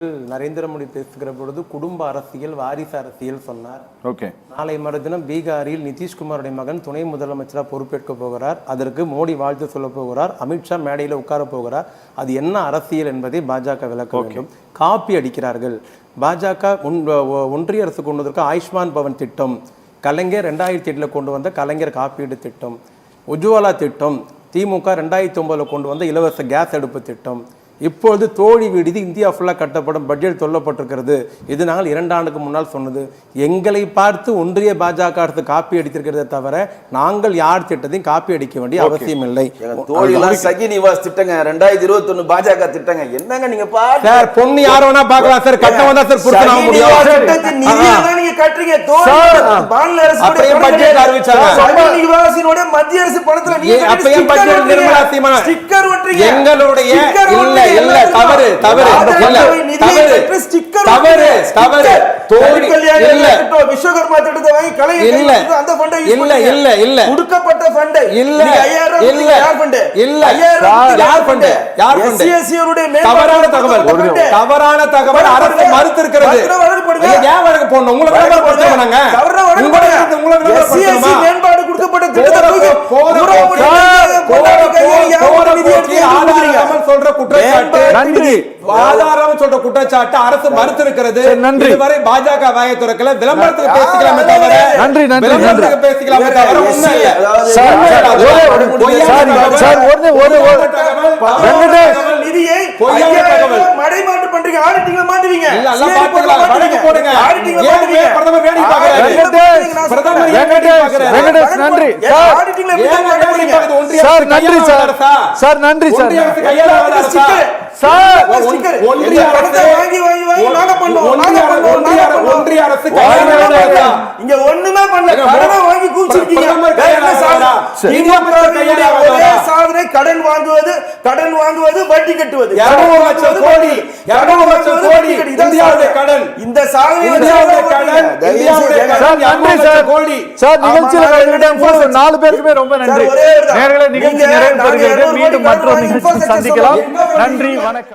நரேந்திர மோடி பேசுகிற பொழுது குடும்ப அரசியல் வாரிசு அரசியல் சொன்னார். ஓகே, நாளை மறுதினம் பீகாரில் நிதிஷ்குமாருடைய மகன் துணை முதலமைச்சராக பொறுப்பேற்க போகிறார். அதற்கு மோடி வாழ்த்து சொல்ல போகிறார். அமித்ஷா மேடையில் உட்கார போகிறார். அது என்ன அரசியல் என்பதை பாஜக விளக்க வேண்டும். காப்பி அடிக்கிறார்கள். பாஜக ஒன்றிய அரசு கொண்டு வந்திருக்க ஆயுஷ்மான் பவன் திட்டம், கலைஞர் 2008 கொண்டு வந்த கலைஞர் காப்பீடு திட்டம், உஜ்வாலா திட்டம், திமுக 2009 கொண்டு வந்த இலவச கேஸ் அடுப்பு திட்டம், இப்பொழுது தோழி விடுதி இந்தியா ஃபுல்லாக கட்டப்படும் பட்ஜெட் சொல்லப்பட்டிருக்கிறது. இது நாங்கள் 2 ஆண்டுக்கு முன்னால் சொன்னது. எங்களை பார்த்து ஒன்றிய பாஜக அரசு காப்பி அடித்திருக்கிறத தவிர நாங்கள் யார் திட்டத்தையும் காப்பி அடிக்க வேண்டிய அவசியம் இல்லை. சகி நிவாஸ் திட்டங்க 2021 பாஜக திட்டங்க என்னங்க நீங்க சார், பொண்ணு யார் வேணா பார்க்கலாம் சார், கட்ட வந்தா சார் புடிச்சனா முடியும். நீங்க கட்டுறீங்க மாநில அரசு பட்ஜெட் அறிவிச்சாங்க. சகி நிவாசினோட மத்திய அரசு பணத்துல நீங்க அப்பையும் பட்ஜெட் நிர்மலா சீமான் ஸ்டிக்கர் ஒட்டறீங்க. எங்களுடைய இல்ல தவறு தவறு தவறு தவறு தோழி இல்ல விஸ்வகர்மா திட்டத்தை வாங்கி கலை இல்ல அந்த ஃபண்டை இல்ல இல்ல இல்ல கொடுக்கப்பட்ட ஃபண்டை இல்ல 5000 இல்ல யார் ஃபண்ட் இல்ல யார் ஃபண்ட் யார் ஃபண்ட் சிஎஸ்சியோட தவறான தகவல் அரசு மறுத்திருக்கிறது. ஏன் வழக்கு போடணும்? உங்களுக்கு விளம்பரம் படுத்தணும்ங்க. உங்களுக்கு சிஎஸ்சி மேம்பாடு கொடுக்கப்பட்ட திட்டத்தை சொல்ற குற்றச்சாட்டு நன்றி ஆதாரம் சொல்ற குற்றச்சாட்டு அரசு மறுத்திருக்கிறது. இதுவரை பாஜக வாயை திறக்கல. விளம்பரத்துக்கு பேசிக்கலாமே தவிர நன்றி நன்றி விளம்பரத்துக்கு பேசிக்கலாமே தவிர உண்மை இல்ல. நிதியை மடைமாட்டு பண்றீங்க. ஆடிட்டிங்ல மாட்டுவீங்க. இல்ல எல்லாம் பாத்துக்கலாம். வழக்கு போடுங்க. ஆடிட்டிங்ல மாட்டுவீங்க. பிரதமர் வேடி பாக்குறாரு. பிரதமர் வேடி பாக்குறாரு. வெங்கடேஷ் நன்றி சார். ஆடிட்டிங்ல சார் நன்றி சார். சார் நன்றி சார். சார் ஒன்றிய அரசு வாங்கி நாங்க பண்ணுவோம். ஒன்றிய அரசு இங்க ஒண்ணுமே பண்ணல. கடனை வாங்கி கூச்சிருக்கீங்க. சாதனை கடன் வாங்குவது வட்டி கட்டுவது 200 லட்சம் கோடி இந்தியாவுடைய கடன். இந்த சாதனை இந்தியாவுடைய கடன் கோடி. சார் நிகழ்ச்சியில் 4 பேருக்குமே ரொம்ப நன்றி. நேயர்களே, நிகழ்ச்சி நிறைவு பெறுகிறது. மீண்டும் மற்றொரு நிகழ்ச்சியில் சந்திக்கலாம். நன்றி, வணக்கம்.